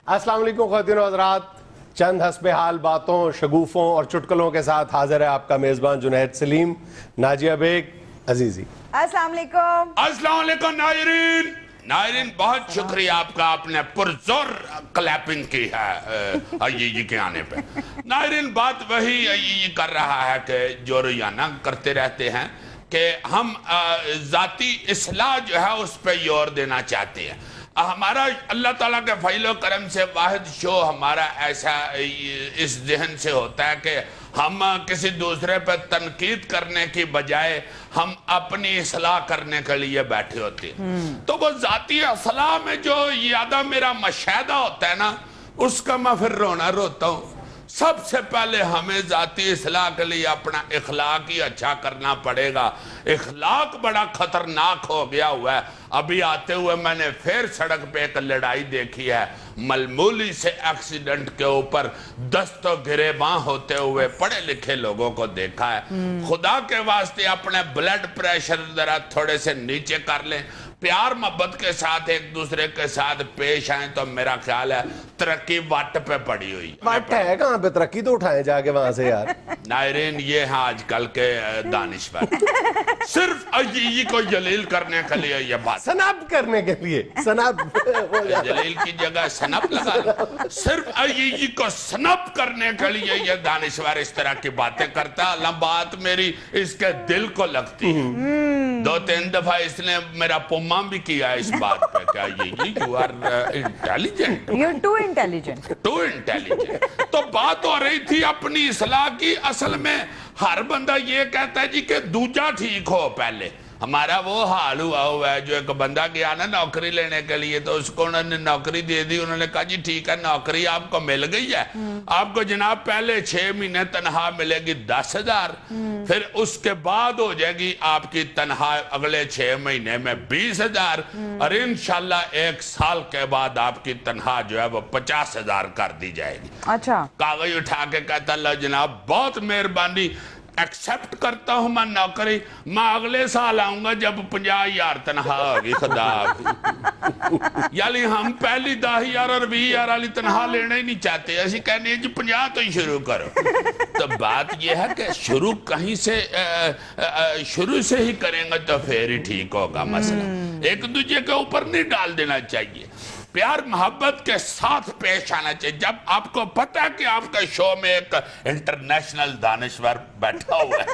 अस्सलाम वालेकुम ख़वातीन व हज़रात, चंद हस्बे हाल बातों, शगुफ़ों और चुटकुलों के साथ हाजिर है आपका मेज़बान जुनैद सलीम। नाजिया बेग अजीज़ी। अस्सलाम वालेकुम। अस्सलाम वालेकुम नायरीन। नायरीन बहुत शुक्रिया आपका, आपने पुरजोर क्लैपिंग की है अय्यी के आने पे। नायरीन बात वही अय्यी कर रहा है कि जो रोजाना करते रहते हैं कि हम ज़ाती इस्लाह जो है उस पर जोर देना चाहते हैं। हमारा अल्लाह ताला के फज़ल करम से वाहिद शो हमारा ऐसा इस जहन से होता है कि हम किसी दूसरे पर तनकीद करने की बजाय हम अपनी इस्लाह करने के लिए बैठे होते हैं। तो वो ज़ाती इस्लाह में जो ज़्यादा मेरा मशाहदा होता है ना, उसका मैं फिर रोना रोता हूँ। सबसे पहले हमें ज़ाती इस्लाह के लिए अपना इखलाक ही अच्छा करना पड़ेगा। इखलाक बड़ा खतरनाक हो गया हुआ है। अभी आते हुए मैंने फिर सड़क पे एक लड़ाई देखी है, मलमूली से एक्सीडेंट के ऊपर दस्तों गिरेबां होते हुए पढ़े लिखे लोगों को देखा है। खुदा के वास्ते अपने ब्लड प्रेशर जरा थोड़े से नीचे कर लें, प्यार मोहब्बत के साथ एक दूसरे के साथ पेश आए तो मेरा ख्याल है तरक्की वाट पे पड़ी हुई वाट है कहाँ पे, तरक्की तो उठाए जाके वहां से यार। नायरीन ये है आजकल के दानिशवर, सिर्फ अय्यी को जलील करने के लिए ये बात, सनब करने के लिए सनब जलील की जगह सनब लगा लो। सिर्फ अय्यी को सनब करने के लिए ये दानिशवर इस तरह की बातें करता है। अल्लाह बात मेरी इसके दिल को लगती है। 2-3 दफा इसने मेरा पुम्मा भी किया इस बात पे, क्या you are intelligent, you too intelligent, too intelligent. तो बात हो रही थी अपनी इस्लाह की। असल में हर बंदा ये कहता है जी कि दूजा ठीक हो पहले। हमारा वो हाल हुआ है, जो एक बंदा गया ना नौकरी लेने के लिए, तो उसको उन्होंने नौकरी दे दी। उन्होंने कहा जी ठीक है नौकरी आपको मिल गई है, आपको जनाब पहले 6 महीने तनख्वाह मिलेगी 10,000, फिर उसके बाद हो जाएगी आपकी तनख्वाह अगले 6 महीने में 20,000, और इंशाल्लाह 1 साल के बाद आपकी तनख्वाह जो है वो 50,000 कर दी जाएगी। अच्छा, कागज उठा के कहता लो जनाब बहुत मेहरबानी, एक्सेप्ट करता हूं मैं नौकरी, मैं अगले साल आऊंगा जब 50,000 तनख्वाह होगी। खुदा यानी हम पहली 10,000 और 20,000 वाली तनख्वाह लेना ही नहीं चाहते, ऐसी कहने जी 50 तो ही शुरू करो। तो बात यह है कि शुरू कहीं से शुरू से ही करेंगे तो फिर ही ठीक होगा मसला। एक दूसरे के ऊपर नहीं डाल देना चाहिए, प्यार मोहब्बत के साथ पेश आना चाहिए। जब आपको पता है कि आपका शो में एक इंटरनेशनल दानिशवर बैठा हुआ है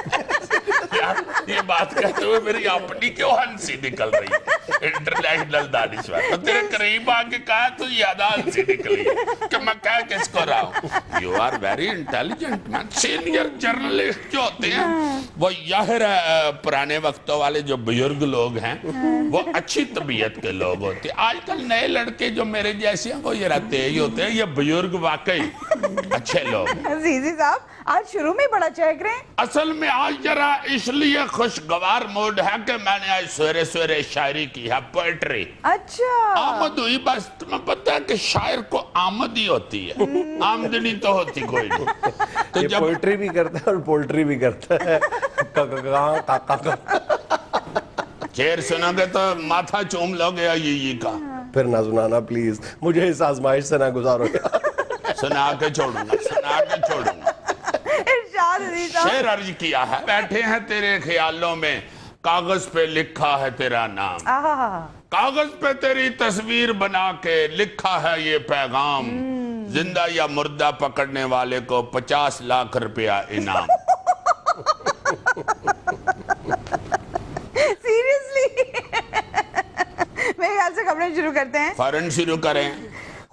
यार, ये बात कहते हुए मेरी अपनी क्यों हंसी निकल रही है, इंटरनेशनल दानिशवर, तो तेरे करीब आके कहा तो ज्यादा हंसी निकली कि मैं कह किसको रहा हूँ। You are very intelligent man. Senior journalist जो होते हैं वो याहिर पुराने वक्तों वाले जो बुजुर्ग लोग हैं वो अच्छी तबीयत के लोग होते हैं। आजकल नए लड़के जो मेरे जैसे हैं वो ये रहते हैं, ये होते हैं ये बुजुर्ग वाकई अच्छे लोग। अजीजी साहब आज शुरू में बड़ा चहक रहे हैं। असल में आज जरा इसलिए खुशगवार मूड है कि मैंने आज सवेरे सवेरे शायरी की है, पोएट्री। अच्छा, आमद हुई, बस तुम्हें पता है कि शायर को आमद ही होती है, आमदनी तो होती कोई नहीं। तो ये जब पोइट्री भी करता है और पोल्ट्री भी करता है। शेर सुनोगे तो माथा चूम लोगे ये का। फिर ना सुनाना प्लीज, मुझे इस आजमाइश से ना गुजारो यार। सुना के छोड़ूंगा, सुना के छोड़ूंगा। इरशाद अजीज साहब। शेर अर्ज किया है, बैठे हैं तेरे ख्यालों में, कागज पे लिखा है तेरा नाम, आहा, कागज पे तेरी तस्वीर बना के लिखा है ये पैगाम, जिंदा या मुर्दा पकड़ने वाले को 50 लाख रुपया इनाम। सीरियसली मेरे ख्याल से खबरें शुरू करते हैं। फौरन शुरू करें।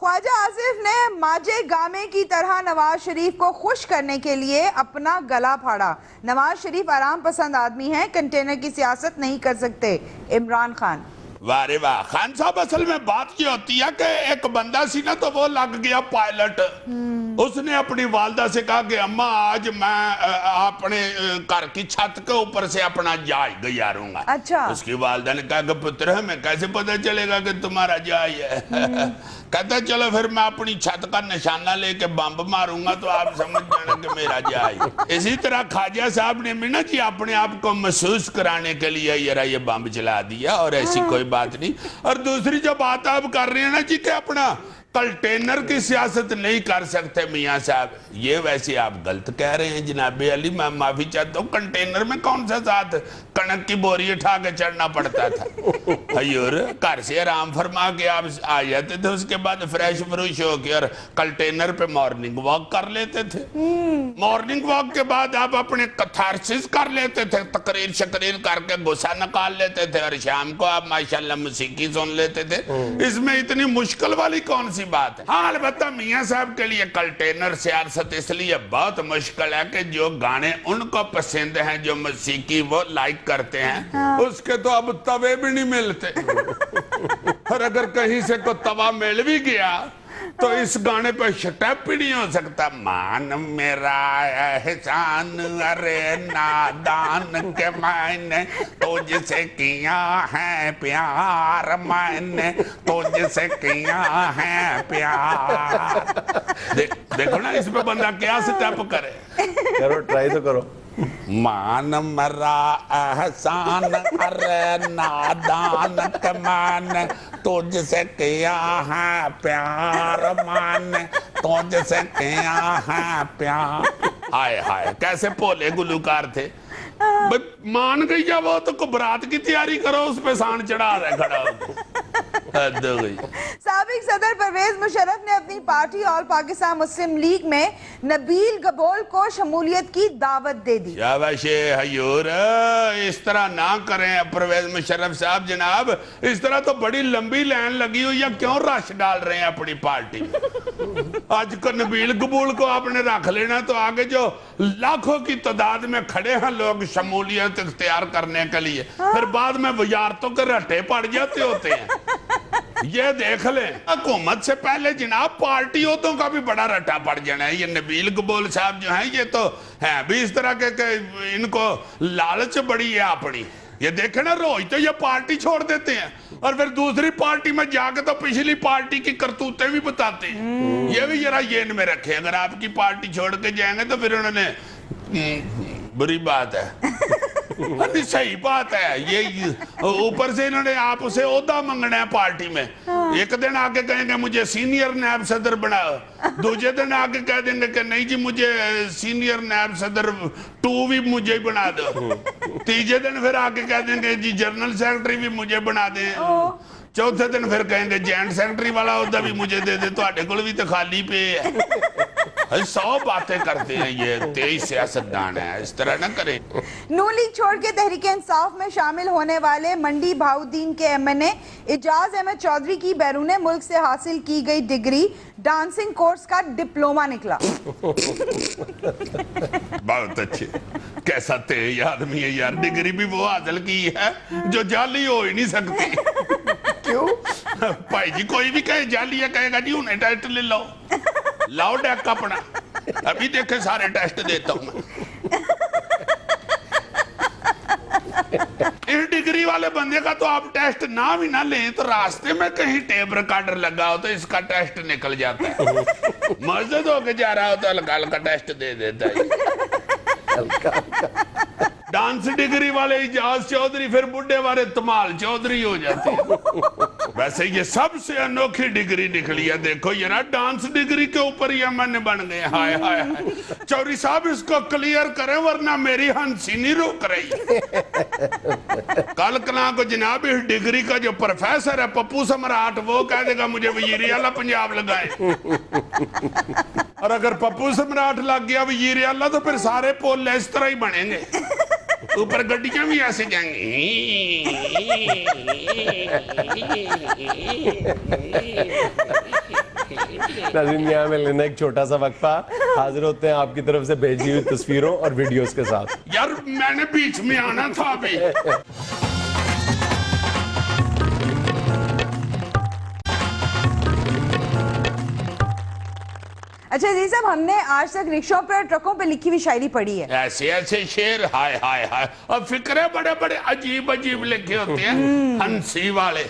ख्वाजा आसिफ ने माजे गामे की तरह नवाज शरीफ को खुश करने के लिए अपना गला फाड़ा। नवाज शरीफ आराम पसंद आदमी हैं, कंटेनर की सियासत नहीं कर सकते। इमरान खान। वाह रे वाह। खान साहब असल में बात ये होती है कि एक बंदा सी ना तो वो लग गया पायलट, उसने अपनी वालदा से कहा कि अम्मा आज मैं अपने घर की छत के ऊपर से अपना जहाज गुजारूंगा। अच्छा। उसकी वालदा ने कहा कि पुत्र हमें कैसे पता चलेगा कि तुम्हारा जहाज है? कहता चलो फिर मैं अपनी छत का निशाना लेके बम मारूंगा तो आप समझ जाना कि मेरा जहाज। इसी तरह ख्वाजा साहब ने मीना जी अपने आप को महसूस कराने के लिए ये बम चला दिया और ऐसी कोई बात नहीं। और दूसरी जो बात आप कर रहे हैं ना जी कि अपना कंटेनर की सियासत नहीं कर सकते मियां साहब, ये वैसे आप गलत कह रहे हैं जनाब अली, मैं माफी चाहता हूँ। कंटेनर में कौन सा साथ कणक की बोरी उठा के चढ़ना पड़ता था? हजूर घर से आराम फरमा के आप आ जाते थे, उसके बाद फ्रेश फ्रूश हो के और कंटेनर पे मॉर्निंग वॉक कर लेते थे। मॉर्निंग वॉक के बाद आप अपने कैथारसिस कर लेते थे, तकरीर शकरीर करके गुस्सा निकाल लेते थे, और शाम को आप माशाल्लाह मौसीकी सुन लेते थे। इसमें इतनी मुश्किल वाली कौन सी बात है? हाँ, अलबत्ता मियां साहब के लिए कंटेनर सियासत इसलिए बहुत मुश्किल है कि जो गाने उनको पसंद हैं, जो मौसीकी वो लाइक करते हैं, उसके तो अब तवे भी नहीं मिलते। और अगर कहीं से कोई तवा मिल भी गया तो इस गाने पे स्टेप भी नहीं हो सकता। मान मेरा एहसान अरे नादान के मैंने तुझसे किया है प्यार, मैंने तुझसे किया है प्यार। देखो ना इस पे बंदा क्या स्टेप करे। करो, ट्राई तो करो। मान मरा एहसान अरे नादान के मैंने तुझसे किया है प्यार, मैंने तुझसे किया है प्यार। हाय हाय कैसे भोले गुलूकार थे। मान गई या वो तो बरात की तैयारी करो, उस पे सान चढ़ा रहे खड़ा गई। साबिक सदर परवेज मुशर्रफ ने अपनी पार्टी ऑल पाकिस्तान मुस्लिम लीग में नबील गबोल को शमूलियत की दावत दे दी। शाबाशे हजूर, इस तरह ना करें परवेज मुशर्रफ साहब जनाब, इस तरह तो बड़ी लंबी लाइन लगी हुई है, क्यों रश डाल रहे हैं अपनी पार्टी में? आज को नबील गबूल को आपने रख लेना तो आगे जो लाखों की तादाद में खड़े हैं लोग शमूलियत इख्तियार करने के लिए, फिर बाद में वजारतों के रट्टे पड़ जाते होते हैं। ये देख लें, हुकूमत से पहले जनाब पार्टियों का भी बड़ा रट्टा पड़ जाना है। ये नबील गबोल साहब जो हैं ये तो हैं भी इस तरह के इनको लालच बड़ी है अपनी। ये देखे ना रोज तो ये पार्टी छोड़ देते हैं और फिर दूसरी पार्टी में जाके तो पिछली पार्टी की करतूतें भी बताते हैं। ये भी जरा येन में रखे, अगर आपकी पार्टी छोड़ के जाएंगे तो फिर उन्होंने बुरी बात है। अरे सही बात है, ये ऊपर से इन्होंने आपसे ओहदा मांगना है पार्टी में। एक दिन आके कहेंगे मुझे सीनियर नायब सदर बनाओ, दूसरे दिन आके कह देंगे कि नहीं जी मुझे सीनियर नायब सदर 2 भी मुझे बना दो, तीसरे दिन फिर आके कह देंगे जी जनरल सेक्रेटरी भी मुझे बना दें, चौथे दिन फिर कहेंगे जॉइंट सेक्रेटरी वाला ओहदा भी मुझे दे दे, तो कोल भी तो खाली पे है। 100 बातें करते हैं ये 23 सियासतदान है, इस तरह ना करें। नून लीग छोड़ के तहरीक इंसाफ में शामिल होने वाले मंडी बहाउद्दीन के एमएनए इजाज अहमद चौधरी की बैरून मुल्क से हासिल की गई डिग्री डांसिंग कोर्स का डिप्लोमा निकला। बहुत अच्छे, कैसा तेज आदमी है यार, डिग्री भी वो हासिल की है जो जाली हो ही नहीं सकती। क्यों भाई जी कोई भी कहे जाली है, कहेगा जी उन्हें टेस्ट ले लो, लाओ डेक अपना, अभी देखे सारे टेस्ट देता हूं मैं। इस डिग्री वाले बंदे का तो आप टेस्ट ना भी ना लें तो रास्ते में कहीं टेप रिकॉर्डर लगा हो तो इसका टेस्ट निकल जाता है। मस्जिद होके जा रहा हो तो हल्का हल्का टेस्ट दे देता है। डांस डिग्री वाले इजाज चौधरी फिर बुढ़े वाले तमाल चौधरी हो जाते हैं। वैसे ये सबसे अनोखी डिग्री निकली है, देखो ये ना डांस डिग्री के ऊपर ही अमन बन गए। हाय हाय हाय, चौधरी साहब इसको क्लियर करें वरना मेरी हंसी नहीं रुक रही। कल कला को जनाब इस डिग्री का जो प्रोफेसर है पप्पू सम्राट वो कह देगा मुझे वजीर आला पंजाब लगाए, और अगर पप्पू सम्राट लग गया वजीर आला तो फिर सारे पोल इस तरह ही बनेंगे, ऊपर गड्डियां भी ऐसे जाएंगी। नाज़रीन यहाँ में लेना एक छोटा सा वक्फा, हाजिर होते हैं आपकी तरफ से भेजी हुई तस्वीरों और वीडियोस के साथ। यार मैंने बीच में आना था अभी। अच्छा जी साहब, हमने आज तक रिक्शों पर ट्रकों पे लिखी हुई शायरी पढ़ी है, ऐसे ऐसे शेर, हाय हाय हाय, और फिक्रे बड़े बड़े अजीब अजीब लिखे होते हैं हंसी वाले।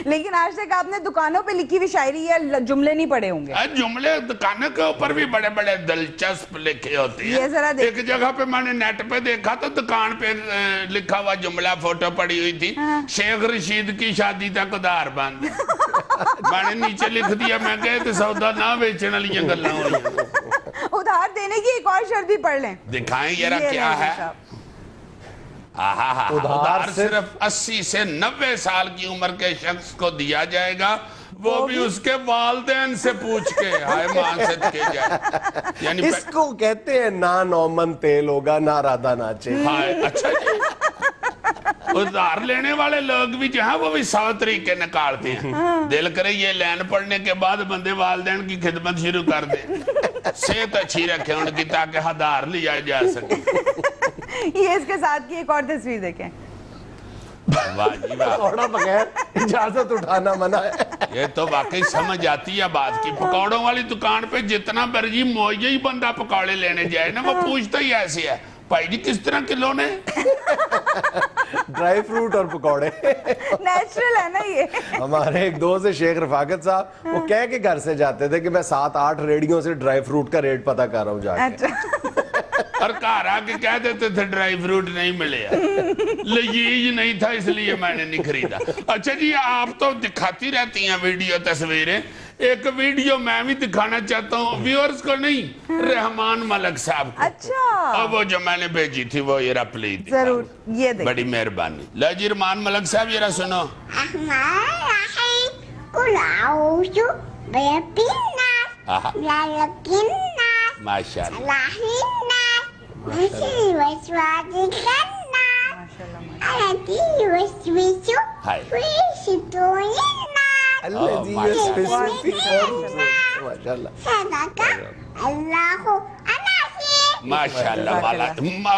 लेकिन आज तक आपने दुकानों पे लिखी हुई शायरी या जुमले नहीं पढ़े होंगे। जुमले दुकानों के ऊपर भी बड़े बड़े दिलचस्प लिखे होते हैं। ये जरा एक जगह पे मैंने नेट पे देखा तो दुकान पे लिखा हुआ जुमला, फोटो पड़ी हुई थी, शेख रशीद की शादी तक उधार बंद। मैंने नीचे लिख दिया, मैं कहे तो सौदा ना बेचने वाली गल्लां होईयां। उधार देने की एक और शर्त भी पढ़ लें। दिखाएं जरा ये क्या लें है। साहब। उधार सिर्फ 80 से 90 साल की उम्र के शख्स को दिया जाएगा, वो भी उसके वालदेन से पूछ के, हाय मानसित के जाए। यानी इसको कहते हैं ना नौमन तेल होगा ना राधा नाचे। हाय, अच्छा जी। उधार लेने वाले लोग भी जो है वो भी 100 तरीके निकालते हैं। दिल करे ये लाइन पढ़ने के बाद बंदे वालदेन की खिदमत शुरू कर दे, सेहत अच्छी रखे उनकी, ताकि उधार लिया जा सके। ये इसके साथ की एक और तस्वीर देखें। वाह जी वाह। पकौड़ा बगैर इजाजत उठाना मना है। ये तो वाकई समझ आती है बात की। पकौड़ों वाली दुकान पे जितना मर्जी मोया ही बंदा पकौड़े लेने जाए ना, वो पूछता ही ऐसे है, भाई जी किस तरह किलो ने? ड्राई फ्रूट और पकौड़े। नेचुरल है ना ये। हमारे एक दोस्त है शेख रफाकत साहब, वो कह के घर से जाते थे कि मैं 7-8 रेडियों से ड्राई फ्रूट का रेट पता कर रहा हूँ जाके। अच्छा। और घर आके कह देते थे ड्राई फ्रूट नहीं मिले, लजीज नहीं था इसलिए मैंने नहीं खरीदा। अच्छा जी, आप तो दिखाती रहती हैं वीडियो तस्वीरें, एक वीडियो मैं भी दिखाना चाहता हूँ व्यूअर्स को, नहीं रहमान मलिक साहब को। अच्छा। और वो जो मैंने भेजी थी वो ये प्लीज जरूर, ये देखिए। बड़ी मेहरबानी। लो जी रहमान मलिक साहब जरा सुनो। आहा, माशाल्लाह। हाय। माशाल्लाह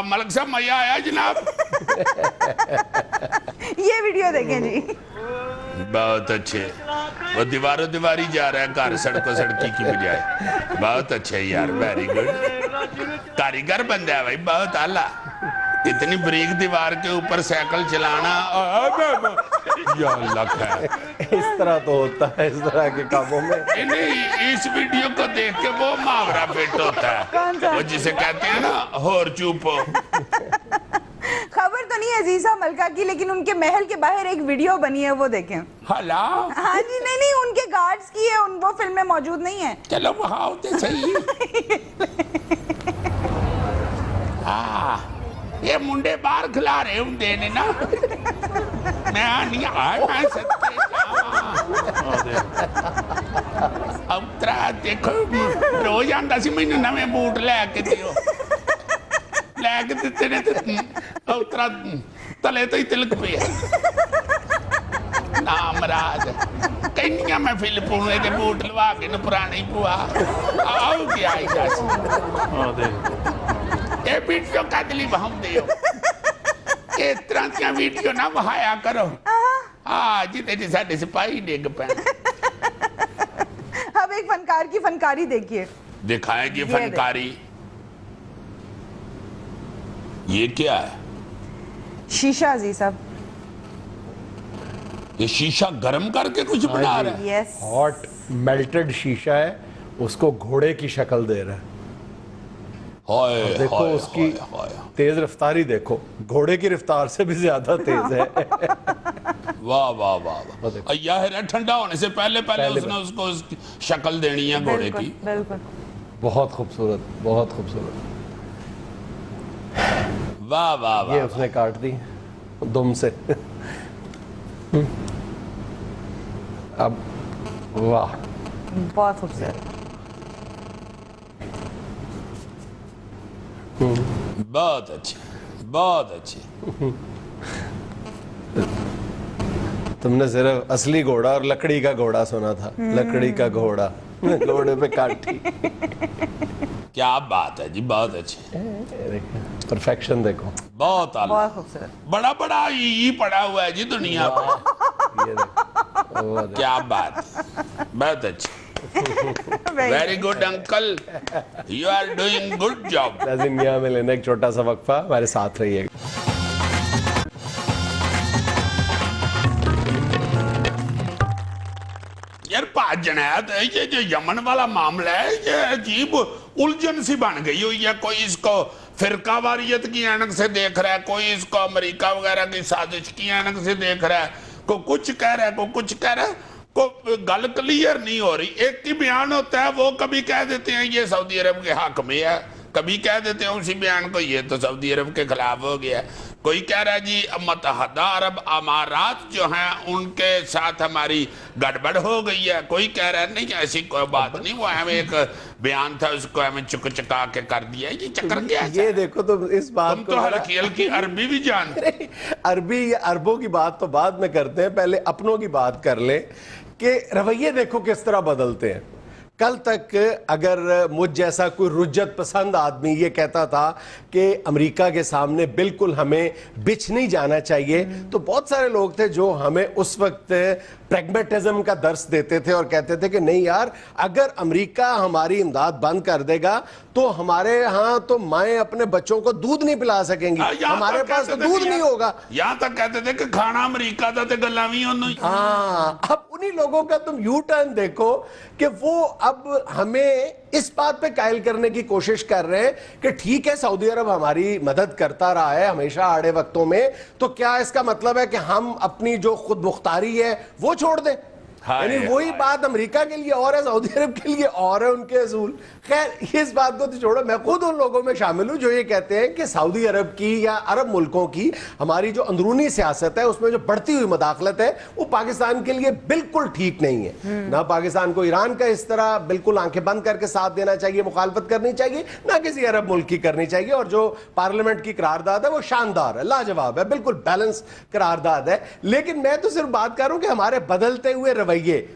मलिक साहब मजा आया जनाब। ये वीडियो देखें जी। बहुत अच्छे। वो दीवारों दीवारी जा रहा है कार, सड़कों सड़की की बजाय। बहुत अच्छे यार, वेरी गुड। कारीगर बंदा है भाई, बहुत आला। इतनी बरीक दीवार के ऊपर साइकिल चलाना, या अल्लाह खैर। इस तरह तो होता है इस तरह के कामों में। नहीं, इस वीडियो को देख के वो मुहावरा फिट होता है, वो जिसे कहते हैं ना होर चुप। खबर तो नहीं अजीजा मलका की, लेकिन उनके महल के बाहर एक वीडियो बनी है, वो देखें। हला। हाँ जी, नहीं उनके गार्ड्स की है, वो फिल्म में मौजूद नहीं है। चलो वहां होते सही। ये मुंडे बाहर खिला रहे होंगे ने ना, मैं नहीं आया, मैं सच्चे अब तरा देखो रोज आंदा सी मैनू नवे बूट लैके दिओ, लैके दिते ने अब तरा तले तो ही तिलक पिया नाम राज कन्या मैं फिलिपू के बूट लवा के न पुरानी पुआ आओ क्या आई दस ये वीडियो कदली बहम दियो, इस तरह की वीडियो ना वहाया करो। हाँ जिते साडे सिपाही डिग पैन। अब एक फनकार की फनकारी देखिए। दिखाएगी फनकारी। ये क्या है? शीशा जी साहब, ये शीशा गर्म करके कुछ बना रहा है। यस, हॉट मेल्टेड शीशा है, उसको घोड़े की शक्ल दे रहा है। हाय, देखो हाय, उसकी हाय, हाय। तेज रफ्तारी देखो, घोड़े की रफ्तार से भी ज्यादा तेज है। वाह वाह वाह वाह। यार ठंडा होने से पहले उसने उसको उसकी शक्ल देनी है घोड़े की। बिल्कुल। बहुत खूबसूरत, बहुत खूबसूरत। वाह वाह वाह। ये उसने काट दी दुम से। अब वाह, बहुत खूबसूरत। बहुत अच्छे, बहुत अच्छे। तुमने सिर्फ असली घोड़ा और लकड़ी का घोड़ा सुना था। लकड़ी का घोड़ा, घोड़े पे काठी। क्या बात है जी, बहुत अच्छे। परफेक्शन देखो, बहुत आला, बहुत खूबसूरत। बड़ा बड़ा ई पड़ा हुआ है जी दुनिया पे। ये देखो, वो देखो। क्या बात, बहुत अच्छे। Very good uncle, you are doing good job. नाज़रीन में लेना एक छोटा सा वक्फा, हमारे साथ रहिएगा। यार जुनैद, ये जो यमन वाला मामला है, ये अजीब उलझन सी बन गई हुई है। कोई इसको फिरका वारियत की ऐनक से देख रहा है, कोई इसको अमेरिका वगैरह की साजिश की ऐनक से देख रहा है, कोई कुछ कह रहा है, कोई कुछ कह रहा है। کو گل کلیئر نہیں ہو رہی. ایک ہی بیان ہوتا ہے, وہ کبھی کہہ دیتے ہیں یہ سعودی عرب کے حق میں ہے, کبھی کہہ دیتے ہیں اسی بیان کو یہ تو سعودی عرب کے خلاف ہو گیا. کوئی کہہ رہا ہے جی متحدہ عرب امارات جو ہیں ان کے ساتھ ہماری گڑبڑ ہو گئی ہے. کوئی کہہ رہا ہے نہیں ایسی کوئی بات نہیں, وہ ہمیں ایک بیان تھا اس کو ہمیں چک چکا کے کر دیا. یہ چکر کیا ہے؟ یہ دیکھو تم اس بات تم کو تو ہلکی ہلکی عربی بھی جانتے. عربی یا عربوں کی بات تو بعد میں کرتے ہیں, پہلے اپنوں کی بات کر لیں کہ رویے دیکھو کس طرح بدلتے ہیں. کل تک اگر مجھ جیسا کوئی رجت پسند آدمی یہ کہتا تھا کہ امریکہ کے سامنے بالکل ہمیں بچھ نہیں جانا چاہیے, تو بہت سارے لوگ تھے جو ہمیں اس وقت پریگمیٹزم کا درس دیتے تھے اور کہتے تھے کہ نہیں یار, اگر امریکہ ہماری امداد بند کر دے گا تو ہمارے ہاں تو مائیں اپنے بچوں کو دودھ نہیں پلا سکیں گی, ہمارے پاس تو دودھ نہیں ہوگا. یہاں تک کہتے تھے کہ کھانا امریکہ دا تے گلاں وی اونوں ہی. ہاں, اب انہی لوگوں کا تم یو ٹرن دیکھو کہ وہ اب ہمیں اس بات پہ قائل کرنے کی کوشش کر رہے ہیں کہ ٹھیک ہے سعودی عرب ہماری مدد کرتا رہا ہے ہمیشہ آڑے وقتوں میں, تو کیا اس کا مطلب ہے کہ ہم اپنی جو خود مختاری ہے وہ چھوڑ دیں؟ یعنی وہی بات امریکہ کے لیے اور ہے, سعودی عرب کے لیے اور ہے ان کے اصول. خیر اس بات کو تو چھوڑو, میں خود ان لوگوں میں شامل ہوں جو یہ کہتے ہیں کہ سعودی عرب کی یا عرب ملکوں کی ہماری جو اندرونی سیاست ہے اس میں جو بڑھتی ہوئی مداخلت ہے وہ پاکستان کے لیے بالکل ٹھیک نہیں ہے. نہ پاکستان کو ایران کا اس طرح بالکل آنکھیں بند کر کے ساتھ دینا چاہیے, مخالفت کرنی چاہیے, نہ کسی عرب ملک کی کرنی چاہیے. اور جو پارلیمنٹ کی قرارداد ہے وہ شاندار ہے, لاجواب ہے, بالکل بیلنس قرارداد ہے. لیکن میں تو صرف بات کر رہا ہوں کہ ہمارے بدلتے ہوئے رویے,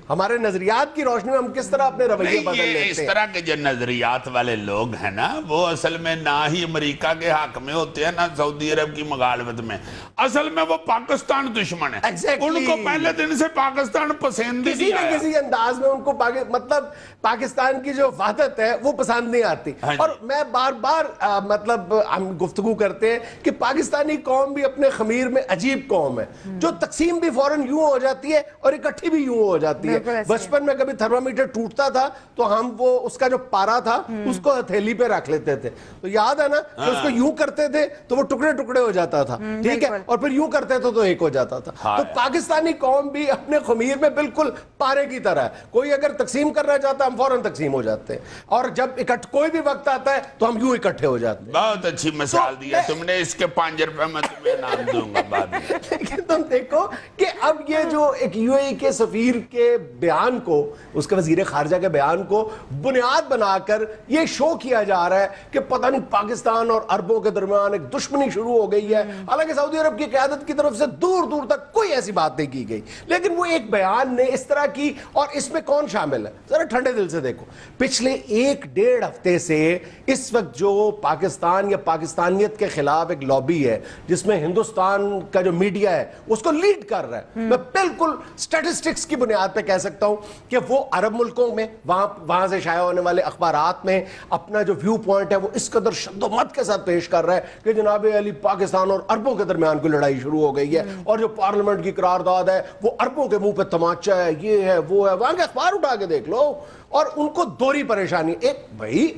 ہمارے نظریات کی روشنی میں ہم کس طرح اپنے رویے بدل لیتے ہیں. اس طرح کے جو نظریات والے لوگ ہیں نا وہ اصل میں نہ ہی امریکہ کے حق میں ہوتے ہیں نہ سعودی عرب کی مغالبت میں. اصل میں وہ پاکستان دشمن ہے. ان کو پہلے دن سے پاکستان پسند ہی نہیں آیا. کسی انداز میں ان کو مطلب پاکستان کی جو وحدت ہے وہ پسند نہیں آتی. اور میں بار بار مطلب ہم گفتگو کرتے ہیں کہ پاکستانی قوم بھی اپنے خمیر میں عجیب قوم ہے, جو تقسیم بھی فوراً یوں ہو جاتی ہے اور اکٹھی بھی یوں ہو جاتی ہے. بچپن میں کبھی تھرمامیٹر ٹوٹتا تھا تو ہم وہ اس کا جو پارا تھا اس کو ہتھیلی پہ رکھ لیتے تھے, تو یاد ہے نا کہ اس کو یوں کرتے تھے تو وہ ٹکڑے ٹکڑے ہو جاتا تھا, ٹھیک ہے, اور پھر یوں کرتے تھے تو ایک ہو جاتا تھا. تو پاکستانی قوم بھی اپنے خمیر میں بالکل پارے کی طرح ہے, کوئی اگر تقسیم کرنا چاہتا ہے ہم فوراً تقسیم ہو جاتے ہیں, اور جب کوئی بھی وقت آتا ہے تو ہم یوں اکٹھے ہو جاتے ہیں. بہت اچھی مثال دی ہے تم نے, اس کے 5 روپے میں تمہیں نام دوں گا بعد میں. لیکن تم دیکھو کہ اب یہ جو ایک یو اے ای کے سفیر کے بیان کو, اس کے وزیر خارجہ کے بیان کو بنیاد بنا کر یہ شو کیا جا رہا ہے کہ پتہ نہیں پاکستان اور عربوں کے درمیان ایک دشمنی شروع ہو گئی ہے, حالانکہ سعودی عرب کی قیادت کی طرف سے دور دور تک کوئی ایسی بات نہیں کی گئی. لیکن وہ ایک بیان نے اس طرح کی, اور اس میں کون شامل ہے ذرا ٹھنڈے دل سے دیکھو. پچھلے 1-1.5 ہفتے سے اس وقت جو پاکستان یا پاکستانیت کے خلاف ایک لابی ہے جس میں ہندوستان کا جو میڈیا ہے اس کو لیڈ کر رہا ہے, میں بالکل سٹیٹسٹکس کی بنیاد پہ کہہ سکتا ہوں کہ وہ عرب ملکوں میں وہاں سے شائع ہونے والے اخبارات میں اپنا جو ویو پوائنٹ ہے وہ اس قدر شد و مت کے ساتھ پیش کر رہا ہے کہ جناب علی پاکستان اور عربوں کے درمیان کوئی لڑائی شروع ہو گئی ہے, اور جو پارلیمنٹ کی قرارداد ہے وہ عربوں کے منہ پہ تماچا ہے, یہ ہے وہ ہے. وہاں کے اخبار اٹھا کے دیکھ لو, اور ان کو دوہری پریشانی. ایک بھائی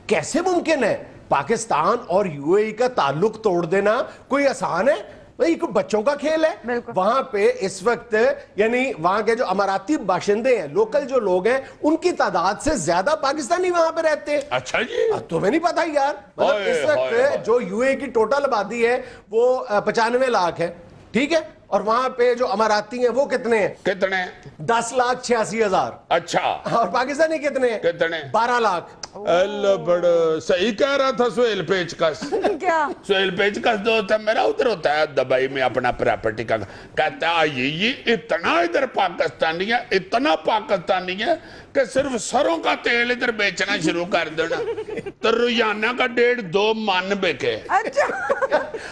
کیسے ممکن ہے پاکستان اور یو اے ای کا تعلق توڑ دینا کوئی آسان ہے؟ بھئی کوئی بچوں کا کھیل ہے؟ وہاں پہ اس وقت یعنی وہاں کے جو اماراتی باشندے ہیں, لوکل جو لوگ ہیں, ان کی تعداد سے زیادہ پاکستانی وہاں پہ رہتے ہیں. اچھا جی, تمہیں نہیں پتا یار, مطلب اس وقت جو یو اے کی ٹوٹل آبادی ہے وہ 95 لاکھ ہے, ٹھیک ہے, اور وہاں پہ جو اماراتی ہیں وہ کتنے ہیں؟ کتنے؟ 10,86,000. اچھا, اور پاکستانی کتنے ہیں؟ کتنے؟ 12 لاکھ. اللہ بڑا صحیح کہہ رہا تھا سہیل پیچکس. کیا سہیل پیچکس جو ہوتا ہے میرا ادھر ہوتا ہے دبئی میں اپنا پراپرٹی کا, کہتا ہے یہ اتنا ادھر پاکستانی ہے, اتنا پاکستانی ہے کہ صرف سروں کا تیل ادھر بیچنا شروع کر دینا تو روزانہ کا 1.5-2 من بکے. اچھا,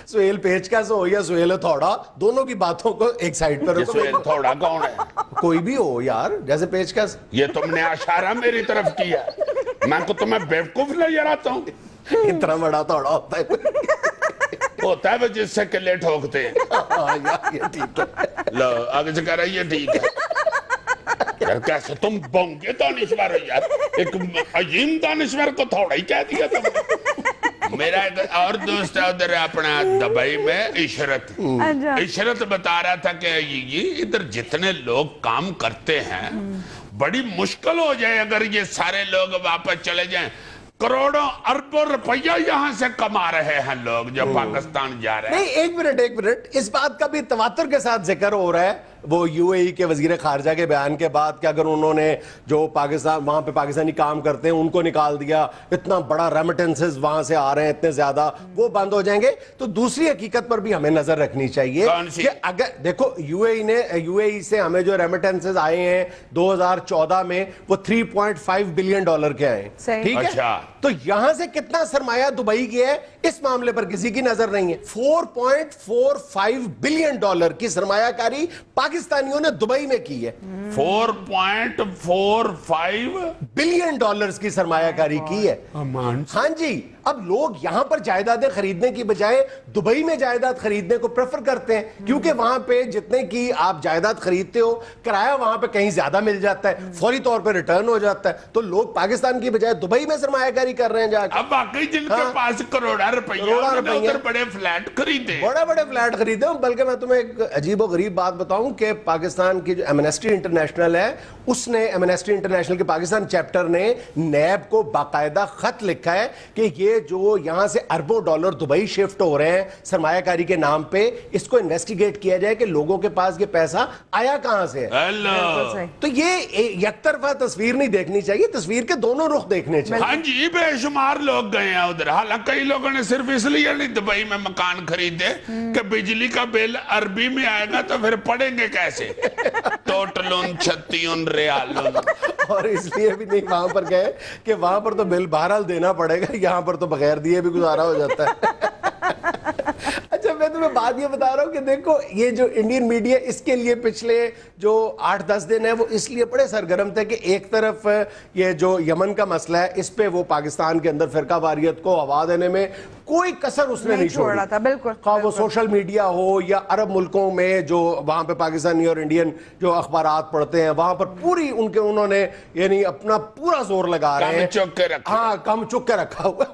سہیل پیچکس ہو یا سہیل تھوڑا, دونوں کی باتوں کو ایک سائیڈ پر رکھو. سہیل تھوڑا کون ہے؟ کوئی بھی ہو یار, جیسے پیچکس. یہ تم نے اشارہ میری طرف کیا, میں کو تمہیں بیوقوف نظر آتا ہوں. اتنا بڑا تھوڑا ہوتا ہے وہ جس سے قلعے ٹھوکتے ہیں. یہ ٹھیک ہے. لو آگے سے کہہ رہا ہے یہ ٹھیک ہے. یار کیسے تم بونگے دانشور ہو یار, ایک عظیم دانشور کو تھوڑا ہی کہہ دیا تم نے. मेरा एक और दोस्त है उधर अपना दुबई में, इशरत। अच्छा। इशरत बता रहा था कि ये इधर जितने लोग काम करते हैं बड़ी मुश्किल हो जाए अगर ये सारे लोग वापस चले जाएं। करोड़ों अरबों रुपया यहाँ से कमा रहे हैं लोग जो पाकिस्तान जा रहे हैं। नहीं, एक मिनट, इस बात का भी तवातुर के साथ जिक्र हो रहा है वो यूएई के वजीर खारजा के बयान के बाद कि अगर उन्होंने जो पाकिस्तान वहां पे पाकिस्तानी काम करते हैं उनको निकाल दिया, इतना बड़ा रेमिटेंसेस वहां से आ रहे हैं इतने ज्यादा, वो बंद हो जाएंगे। तो दूसरी हकीकत पर भी हमें नजर रखनी चाहिए कि अगर देखो यूएई से हमें जो रेमिटेंसेस आए हैं 2014 में वो $3.5 बिलियन के आए, ठीक है? अच्छा। तो यहां से कितना सरमाया दुबई की है इस मामले पर किसी की नजर नहीं है। $4.45 बिलियन की सरमायाकारी पाकिस्तानियों ने दुबई में की है। 4.45 बिलियन की सरमायाकारी की है। हाँ जी, अब लोग यहां पर जायदादें खरीदने की बजाय दुबई में जायदाद खरीदने को प्रेफर करते हैं, क्योंकि वहां पे जितने की आप जायदाद खरीदते हो किराया वहां पे कहीं ज्यादा मिल जाता है, फौरी तौर पे रिटर्न हो जाता है। तो लोग पाकिस्तान की बजाय दुबई में सरमायाकारी कर रहे हैं जाकर। अब बाकी जिनके पास करोड़ा रुपया उधर बड़े फ्लैट खरीदे, बड़े फ्लैट खरीदे। बल्कि मैं तुम्हें एक अजीबो गरीब बात बताऊं कि पाकिस्तान की जो एमनेस्टी इंटरनेशनल है, उसने एमनेस्टी इंटरनेशनल के पाकिस्तान चैप्टर ने नैब को बाकायदा खत लिखा है कि ये जो यहां से अरबों डॉलर दुबई शिफ्ट हो रहे हैं सरमायाकारी के नाम पे, इसको इन्वेस्टिगेट किया जाए कि लोगों के पास ये पैसा आया कहां से है। तो ये एक तरफा तस्वीर नहीं देखनी चाहिए, तस्वीर के दोनों रुख देखने चाहिए। हाँ जी, बेशुमार लोग गए हैं उधर। हालांकि कई लोगों ने सिर्फ इसलिए नहीं दुबई में मकान खरीदे कि बिजली का बिल अरबी में आएगा तो फिर पड़ेंगे कैसे, टोटलुन छत्तीउन रियालुन, और इसलिए भी नहीं वहां पर गए कि वहां पर तो बिल बहरहाल देना पड़ेगा, यहां पर तो बगैर दिए भी गुजारा हो जाता है। अच्छा, मैं तुम्हें बात ये बता रहा हूं कि देखो ये जो इंडियन मीडिया इसके लिए पिछले जो 8-10 दिन है वो इसलिए बड़े सरगर्म थे कि एक तरफ ये जो यमन का मसला है इस पे वो पाकिस्तान के अंदर फिरका वारियत को हवा देने में कोई कसर उसने नहीं छोड़ा था। बिल्कुल, वो सोशल मीडिया हो या अरब मुल्कों में जो वहां पे पाकिस्तानी और इंडियन जो अखबारात पढ़ते हैं वहां पर पूरी उन्होंने यानी अपना पूरा जोर लगा रहे हैं, कम चुक के रखा हुआ।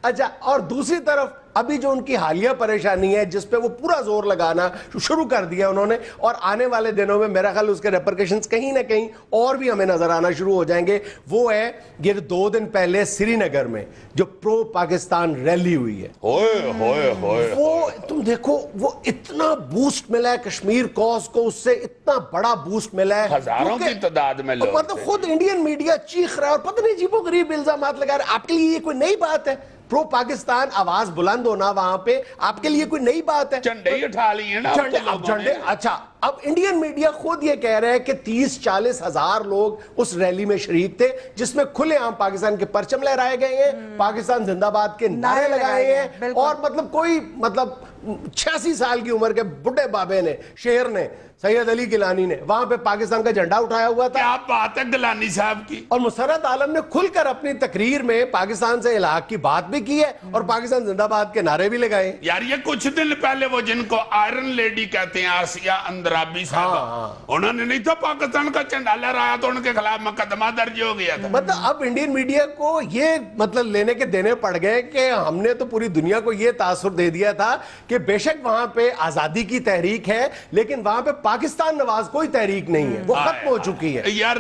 अच्छा, और दूसरी तरफ अभी जो उनकी हालिया परेशानी है जिस पे वो पूरा जोर लगाना शुरू कर दिया उन्होंने, और आने वाले दिनों में मेरा ख्याल उसके रेपरकशंस कहीं ना कहीं और भी हमें नजर आना शुरू हो जाएंगे। वो है ये 2 दिन पहले श्रीनगर में जो प्रो पाकिस्तान रैली हुई है, वो तुम देखो वो इतना बूस्ट मिला है कश्मीर कॉज को, उससे इतना बड़ा बूस्ट मिला है, हजारों की तादाद में लोग, मतलब खुद इंडियन मीडिया चीख रहा है और पता नहीं अजीबो गरीब इल्जामात लगा रहा है। आपके लिए ये कोई नई बात है? प्रो पाकिस्तान आवाज बुलंद होना वहां पे आपके लिए कोई नई बात है? झंडे ही उठा लिए ना झंडे। अच्छा, अब इंडियन मीडिया खुद ये कह रहा है कि 30-40 हजार लोग उस रैली में शरीक थे जिसमें खुलेआम पाकिस्तान के परचम लहराए गए हैं, पाकिस्तान जिंदाबाद के नारे लगाए हैं, और मतलब कोई 86 साल की उम्र के बुढ़े बाबे ने, शेर ने, सैयद अली गिलानी ने वहां पे पाकिस्तान का झंडा उठाया हुआ था। क्या बात है गिलानी साहब की। और मुसर्रत आलम ने खुलकर अपनी तकरीर में पाकिस्तान से इलाक की बात भी की है और पाकिस्तान जिंदाबाद के नारे भी लगाए। यार ये कुछ दिन पहले वो जिनको आयरन लेडी कहते हैं, आसिया अंद्राबी साहब, उन्होंने नहीं तो पाकिस्तान का झंडा लहराया तो उनके खिलाफ मुकदमा दर्ज हो गया था। मतलब अब इंडियन मीडिया को ये मतलब लेने के देने पड़ गए कि हमने तो पूरी दुनिया को ये तासुर दे दिया था कि बेशक वहां पे आजादी की तहरीक है लेकिन वहां पे पाकिस्तान नवाज कोई तहरीक नहीं है, वो खत्म हो चुकी है। यार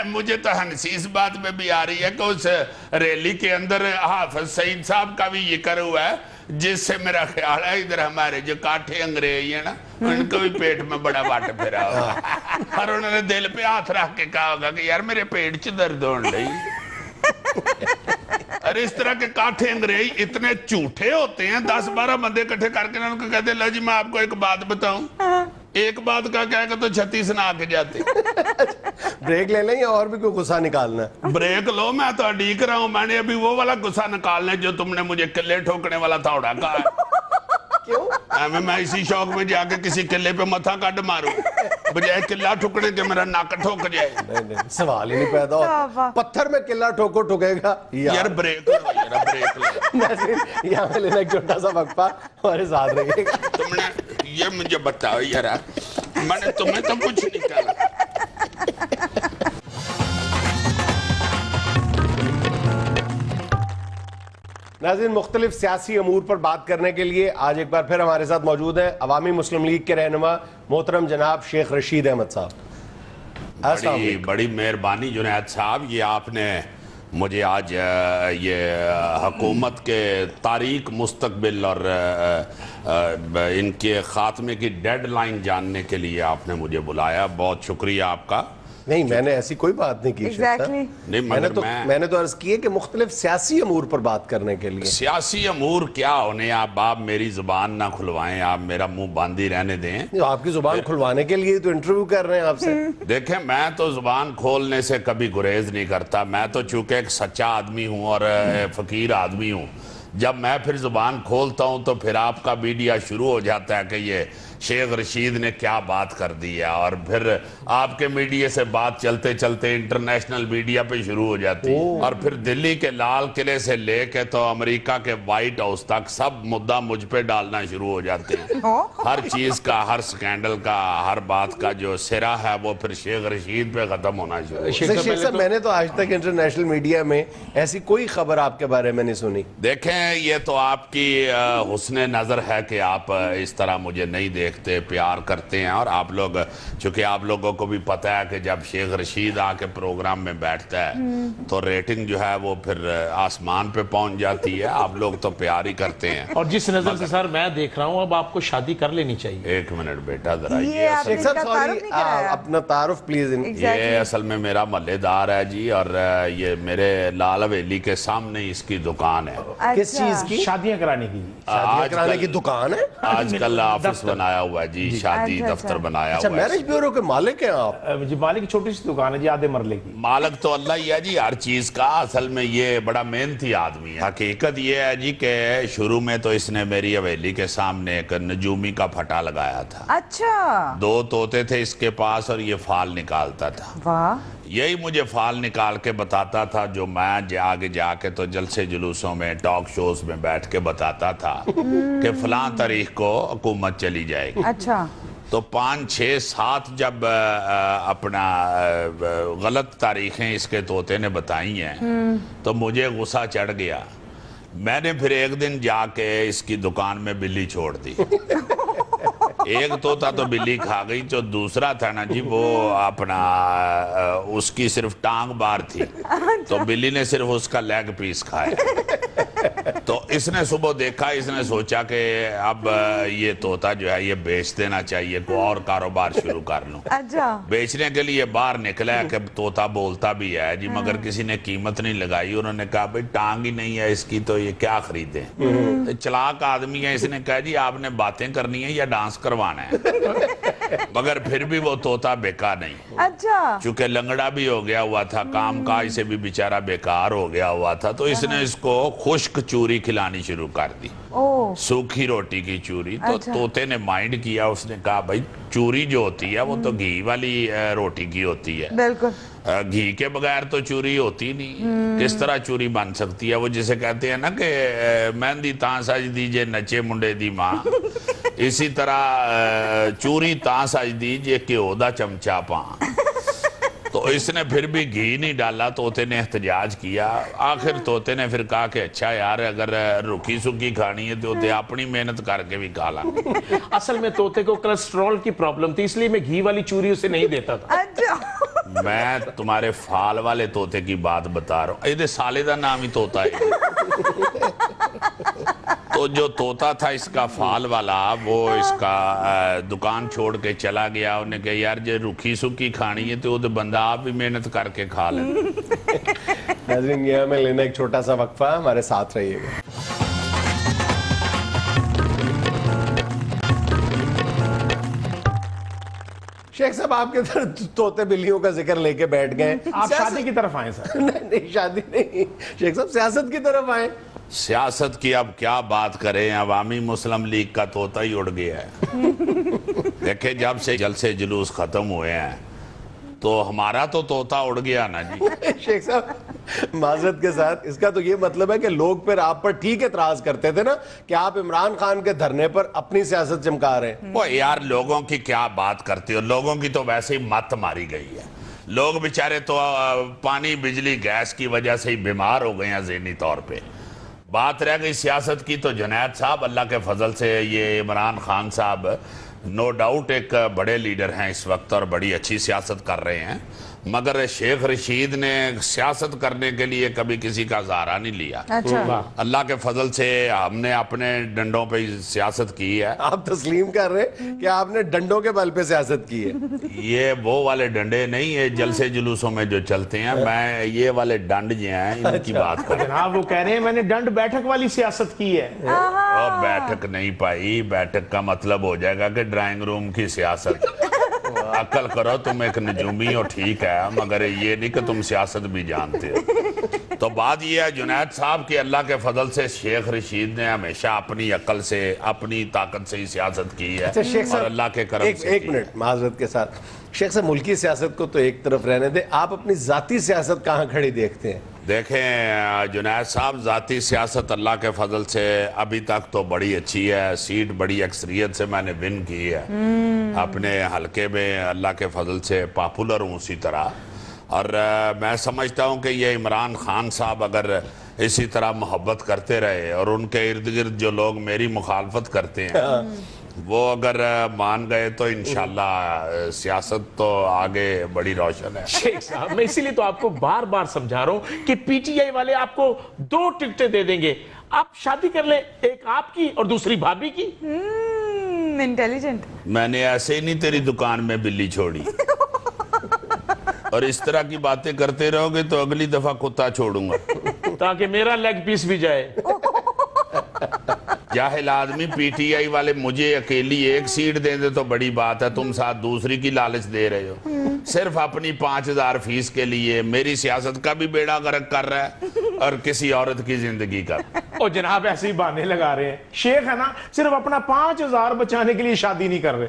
मुझे तो हंसी इस बात में भी आ रही है कि उस रैली के अंदर हाफिज सईद साहब का भी जिक्र हुआ है, जिससे मेरा ख्याल है इधर हमारे जो काठे अंग्रेज है ना उनको भी पेट में बड़ा वाट फिरा होगा और उन्होंने दिल पे हाथ रख के कहा होगा कि यार मेरे पेट च दर्द होने लगी। अरे इस तरह के काठे अंग्रेज इतने झूठे होते हैं, 10-12 बंदे इकट्ठे करके उनको कहते लो जी मैं आपको एक बात बताऊं, एक बात का क्या तो 36 सुना के जाते। ब्रेक ले लें या और भी कोई गुस्सा निकालना है? ब्रेक लो, मैं तो अड़ीक रहा हूं, मैंने अभी वो वाला गुस्सा निकालना है जो तुमने मुझे किले ठोकने वाला था उड़ा कहा है। क्यों? मैं इसी शौक में जाके किसी किले पे मथा कट मारूं बजाय किला ठोकने के मेरा नाक ठोक जाए। नहीं, सवाल ही नहीं पैदा हो। पत्थर में किला ठोकेगा यार ब्रेक लो, यार ब्रेक लो। यहाँ पे लेना एक छोटा सा वक्फा हमारे साथ रहिएगा। तुमने ये मुझे बताओ यार, मैंने तुम्हें तो कुछ नहीं कहा। ناظرین، مختلف سیاسی امور پر بات کرنے کے لیے آج ایک بار پھر ہمارے ساتھ موجود ہیں عوامی مسلم لیگ کے رہنما محترم جناب شیخ رشید احمد صاحب۔ بڑی مہربانی جنید صاحب، یہ آپ نے مجھے آج یہ حکومت کے تاریک مستقبل اور ان کے خاتمے کی ڈیڈ لائن جاننے کے لیے آپ نے مجھے بلایا، بہت شکریہ آپ کا۔ نہیں، میں نے ایسی کوئی بات نہیں کی شیخ صاحب، میں نے تو عرض کی ہے کہ مختلف سیاسی امور پر بات کرنے کے لیے۔ سیاسی امور کیا ہونے، آپ میری زبان نہ کھلوائیں، آپ میرا منہ باندھی رہنے دیں۔ آپ کی زبان کھلوانے کے لیے تو انٹرویو کر رہے ہیں آپ سے۔ دیکھیں، میں تو زبان کھولنے سے کبھی گریز نہیں کرتا، میں تو چونکہ ایک سچا آدمی ہوں اور فقیر آدمی ہوں، جب میں پھر زبان کھولتا ہوں تو پھر آپ کا میڈیا شروع ہو جاتا ہے کہ یہ شیخ رشید نے کیا بات کر دی ہے، اور پھر آپ کے میڈیا سے بات چلتے چلتے انٹرنیشنل میڈیا پہ شروع ہو جاتی ہے، اور پھر دلی کے لال قلعے سے لے کے تو امریکہ کے وائٹ ہاؤس تک سب مدعا مجھ پہ ڈالنا شروع ہو جاتے ہیں۔ ہر چیز کا، ہر سکینڈل کا، ہر بات کا جو سرا ہے وہ پھر شیخ رشید پہ ختم ہونا شروع ہو جاتا ہے۔ شیخ صاحب، میں نے تو آج تک انٹرنیشنل میڈیا میں ایسی کوئی خبر آپ کے بارے میں نہیں سنی۔ دیکھیں، یہ تو آپ کی حسن نظر ہے کہ آپ اس طرح مجھے نہیں دیکھتے، پیار کرتے ہیں، اور آپ لوگ، چونکہ آپ لوگوں کو بھی پتہ ہے کہ جب شیخ رشید آ کے پروگرام میں بیٹھتا ہے تو ریٹنگ جو ہے وہ پھر آسمان پہ پہنچ جاتی ہے، آپ لوگ تو پیار ہی کرتے ہیں۔ اور جس نظر سے سر میں دیکھ رہا ہوں، اب آپ کو شادی کر لینی چاہیے۔ ایک منٹ بیٹا ذرا، شیخ صاحب سوری، اپنا تعارف پلیز۔ یہ اصل میں میرا محلے دار ہے جی، اور یہ میرے لال حویلی کے سامنے ہی اس کی دکان ہے۔ کس چیز کی؟ شادیاں کرانے کی۔ شادیاں کرانے کی دکان ہے؟ آج کل آفس بنایا ہوا ہے جی، شادی دفتر بنایا اچھا، ہوا ہے۔ میرج بیورو کے مالک ہیں آپ؟ جی، مالک کی چھوٹی سی دکان ہے جی، آدھے مرلے کی۔ مالک تو اللہ ہی ہے جی ہر چیز کا، اصل میں یہ بڑا محنتی آدمی ہے۔ حقیقت یہ ہے جی کہ شروع میں تو اس نے میری حویلی کے سامنے ایک نجومی کا پھٹا لگایا تھا۔ اچھا، 2 طوطے تھے اس کے پاس اور یہ فال نکالتا تھا۔ واہ، یہی مجھے فال نکال کے بتاتا تھا، جو میں آگے جا کے تو جلسے جلوسوں میں، ٹاک شوز میں بیٹھ کے بتاتا تھا کہ فلاں تاریخ کو حکومت چلی جائے گی۔ اچھا، تو 5 6 7 جب اپنا غلط تاریخیں اس کے طوطے نے بتائی ہیں تو مجھے غصہ چڑھ گیا۔ میں نے پھر ایک دن جا کے اس کی دکان میں بلی چھوڑ دی۔ ایک طوطا تو بلی کھا گئی، جو دوسرا تھا نا جی وہ اپنا اس کی صرف ٹانگ بار تھی، تو بلی نے صرف اس کا لیگ پیس کھایا۔ تو اس نے صبح دیکھا، اس نے سوچا کہ اب یہ طوطا جو ہے یہ بیچ دینا چاہیے، کوئی اور کاروبار شروع کر لوں۔ اچھا، بیچنے کے لیے باہر نکلا ہے کہ طوطا بولتا بھی ہے جی، مگر کسی نے قیمت نہیں لگائی۔ انہوں نے کہا بھئی ٹانگ ہی نہیں ہے اس کی تو یہ کیا خریدیں۔ چلاک آدمی ہے، اس نے کہا جی آپ نے باتیں کرنی ہے یا ڈانس کروانا ہے، مگر پھر بھی وہ طوطا بیکا نہیں۔ اچھا، چونکہ لنگڑا بھی ہو گیا ہوا تھا، کام کاج سے بھی بیچارہ بیکار ہو گیا ہوا تھا، تو اس نے اس کو خشک چوری کھلانی شروع کر دی، سوکھی روٹی کی چوری۔ تو طوطے نے مائنڈ کیا، اس نے کہا بھائی چوری جو ہوتی ہے وہ تو گھی والی روٹی کی ہوتی ہے، بالکل، گھی کے بغیر تو چوری ہوتی نہیں، کس طرح چوری بن سکتی ہے؟ وہ جسے کہتے ہیں نا کہ مہندی تاں سج دیجے نچے منڈے دی ماں، اسی طرح چوری تاں سج دیجے گھیو دا چمچا پاں۔ تو اس نے پھر بھی گھی نہیں ڈالا، طوطے نے احتجاج کیا۔ آخر طوطے نے پھر کہا کہ اچھا یار، اگر رکی سکی کھانی ہے تو اپنی محنت کر کے بھی کھا لیں۔ اصل میں طوطے کو کولیسٹرول کی پرابلم تھی، اس لیے میں گھی والی چوری اسے نہیں دیتا تھا۔ اچھا، میں تمہارے فال والے طوطے کی بات بتا رہا ہوں، یہ سالے دا نام ہی طوطا ہے۔ تو جو طوطا تھا اس کا فال والا، وہ اس کا دکان چھوڑ کے چلا گیا۔ انہیں کہا یار جو رکھی سکی کھانی ہے تو بندہ آپ بھی محنت کر کے کھا لیں۔ ناظرین، یہ ہمیں لینا ایک چھوٹا سا وقفہ، ہمارے ساتھ رہیے گا۔ شیخ صاحب، آپ کے طوطے بلیوں کا ذکر لے کے بیٹھ گئے، آپ شادی کی طرف آئیں سر۔ نہیں شادی نہیں، شیخ صاحب سیاست کی طرف آئیں۔ سیاست کی اب کیا بات کریں، عوامی مسلم لیگ کا طوطا ہی اڑ گیا ہے۔ دیکھیں، جب سے جلسے جلوس ختم ہوئے ہیں تو ہمارا تو طوطا اڑ گیا نا جی۔ شیخ صاحب معذرت کے ساتھ، اس کا تو یہ مطلب ہے کہ لوگ پھر آپ پر ٹھیک اعتراض کرتے تھے نا کہ آپ عمران خان کے دھرنے پر اپنی سیاست چمکا رہے ہیں۔ وہ یار لوگوں کی کیا بات کرتے ہو، لوگوں کی تو ویسے ہی مت ماری گئی ہے۔ لوگ بیچارے تو پانی بجلی گیس کی وجہ سے ہی بیمار ہو گئے ہیں ذہنی طور پہ۔ بات رہ گئی سیاست کی تو جنید صاحب اللہ کے فضل سے یہ عمران خان صاحب نو ڈاؤٹ ایک بڑے لیڈر ہیں اس وقت اور بڑی اچھی سیاست کر رہے ہیں، مگر شیخ رشید نے سیاست کرنے کے لیے کبھی کسی کا سہارا نہیں لیا۔ اچھا، اللہ کے فضل سے ہم نے اپنے ڈنڈوں پہ سیاست کی ہے۔ آپ تسلیم کر رہے ہیں کہ آپ نے ڈنڈوں کے بل پہ سیاست کی ہے؟ یہ وہ والے ڈنڈے نہیں، یہ جلسے جلوسوں میں جو چلتے ہیں، میں یہ والے ڈنڈ جو ہیں ان کی بات کر رہا ہوں۔ جناب وہ کہہ رہے ہیں میں نے ڈنڈ بیٹھک والی سیاست کی ہے۔ اور بیٹھک نہیں پائی، بیٹھک کا مطلب ہو جائے گا کہ ڈرائنگ روم کی سیاست۔ عقل کرو، تم ایک نجومی ہو ٹھیک ہے، مگر یہ نہیں کہ تم سیاست بھی جانتے ہو۔ تو بات یہ ہے جنید صاحب کہ اللہ کے فضل سے شیخ رشید نے ہمیشہ اپنی عقل سے، اپنی طاقت سے ہی سیاست کی ہے، شیخ اور صاحب اللہ کے کرم سے ایک منٹ معذرت کے ساتھ، شیخ صاحب ملکی سیاست کو تو ایک طرف رہنے دیں، آپ اپنی ذاتی سیاست کہاں کھڑی دیکھتے ہیں؟ دیکھیں جنید صاحب، ذاتی سیاست اللہ کے فضل سے ابھی تک تو بڑی اچھی ہے، سیٹ بڑی اکثریت سے میں نے ون کی ہے اپنے حلقے میں، اللہ کے فضل سے پاپولر ہوں اسی طرح، اور میں سمجھتا ہوں کہ یہ عمران خان صاحب اگر اسی طرح محبت کرتے رہے اور ان کے ارد گرد جو لوگ میری مخالفت کرتے ہیں وہ اگر مان گئے تو انشاءاللہ سیاست تو آگے بڑی روشن ہے۔ شیخ صاحب میں اسی لیے تو آپ کو بار بار سمجھا رہا ہوں کہ پی ٹی آئی والے آپ کو 2 ٹکٹیں دے دیں گے، آپ شادی کر لیں، ایک آپ کی اور دوسری بھابھی کی۔ انٹیلیجنٹ۔ میں نے ایسے ہی نہیں تیری دکان میں بلی چھوڑی، اور اس طرح کی باتیں کرتے رہو گے تو اگلی دفعہ کتا چھوڑوں گا تاکہ میرا لیگ پیس بھی جائے۔ جاہل آدمی، پی ٹی آئی والے مجھے اکیلی ایک سیٹ دیں دے تو بڑی بات ہے، تم ساتھ دوسری کی لالچ دے رہے ہو، صرف اپنی 5000 فیس کے لیے میری سیاست کا بھی بیڑا غرق کر رہا ہے اور کسی عورت کی زندگی کا۔ اور جناب ایسے ہی بہانے لگا رہے ہیں، شیخ ہے نا صرف اپنا 5000 بچانے کے لیے شادی نہیں کر رہے۔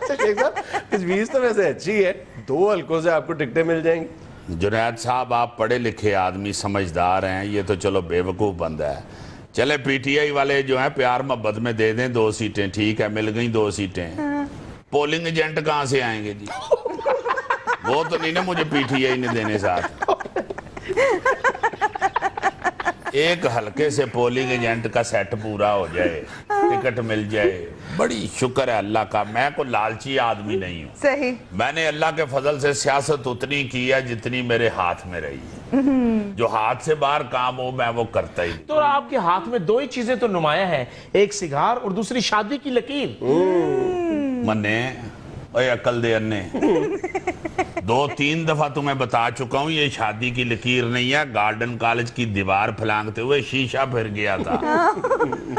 شیخ صاحب اس بیس تو ویسے اچھی ہے، 2 حلقوں سے آپ کو ٹکٹیں مل جائیں گی۔ جنید صاحب آپ پڑھے لکھے آدمی، سمجھدار ہیں، یہ تو چلو بے وقوف بندہ ہے، چلے پی ٹی آئی والے جو ہیں پیار محبت میں دے دیں 2 سیٹیں، ٹھیک ہے مل گئیں 2 سیٹیں، پولنگ ایجنٹ کہاں سے آئیں گے جی؟ وہ تو نہیں نا مجھے پی ٹی آئی نے دینے ساتھ، ایک حلقے سے پولنگ ایجنٹ کا سیٹ پورا ہو جائے، ٹکٹ مل جائے، بڑی شکر ہے اللہ کا۔ میں کوئی لالچی آدمی نہیں ہوں، صحیح۔ میں نے اللہ کے فضل سے سیاست اتنی کی ہے جتنی میرے ہاتھ میں رہی ہے، جو ہاتھ سے باہر کام ہو میں وہ کرتا ہی۔ تو آپ کے ہاتھ میں 2 ہی چیزیں تو نمایاں ہیں، ایک سگار اور دوسری شادی کی لکیر۔ منے اے عقل دے انے 2-3 دفعہ تمہیں بتا چکا ہوں یہ شادی کی لکیر نہیں ہے، گارڈن کالج کی دیوار پھلانگتے ہوئے شیشہ پھر گیا تھا،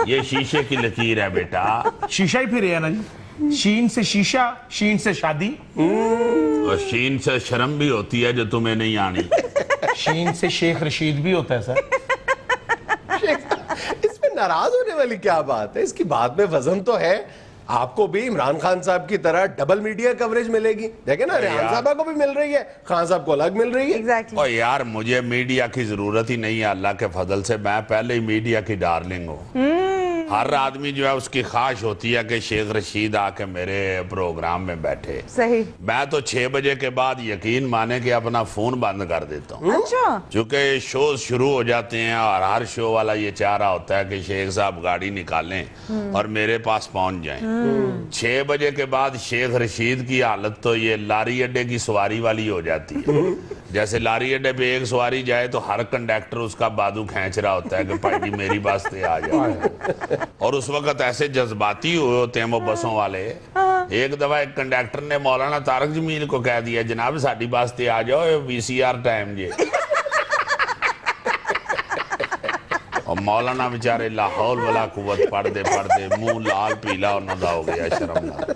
یہ شیشے کی لکیر ہے بیٹا۔ شیشہ ہی پھر ہے نا جی، شین سے شیشہ، شین سے شادی، اور شین سے شرم بھی ہوتی ہے جو تمہیں نہیں آنی۔ شین سے شیخ رشید بھی ہوتا ہے سر۔ اس میں ناراض ہونے والی کیا بات ہے؟ اس کی بات میں وزن تو ہے، آپ کو بھی عمران خان صاحب کی طرح ڈبل میڈیا کوریج ملے گی، دیکھیں نا ریحان صاحبہ کو بھی مل رہی ہے، خان صاحب کو الگ مل رہی ہے۔ ایگزیکٹلی۔ اور یار مجھے میڈیا کی ضرورت ہی نہیں ہے اللہ کے فضل سے، میں پہلے ہی میڈیا کی ڈارلنگ ہوں۔ ہر آدمی جو ہے اس کی خواہش ہوتی ہے کہ شیخ رشید آ کے میرے پروگرام میں بیٹھے، صحیح۔ میں تو 6 بجے کے بعد یقین مانے کہ اپنا فون بند کر دیتا ہوں، اچھا۔ چونکہ شوز شروع ہو جاتے ہیں اور ہر شو والا یہ چاہ رہا ہوتا ہے کہ شیخ صاحب گاڑی نکالیں اور میرے پاس پہنچ جائیں۔ 6 بجے کے بعد شیخ رشید کی حالت تو یہ لاری اڈے کی سواری والی ہو جاتی ہے، جیسے لاری اڈے پہ ایک سواری جائے تو ہر کنڈکٹر اس کا بادو کھینچ رہا ہوتا ہے کہ بھائی جی میری بس پہ آ جائے، اور اس وقت ایسے جذباتی ہوئے ہوتے ہیں وہ بسوں والے۔ ایک دفعہ ایک کنڈکٹر نے مولانا طارق جمیل کو کہہ دیا جناب ساڈی بس پہ آ جاؤ، وی سی آر ٹائم جی، اور مولانا بیچارے لا حول ولا قوت پڑھتے پڑھتے منہ لال پیلا انہوں دا ہو گیا شرم نال۔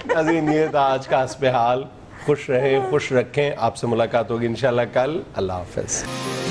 ناظرین یہ تھا آج کا حسب حال، خوش رہیں خوش رکھیں، آپ سے ملاقات ہوگی انشاءاللہ کل، اللہ حافظ۔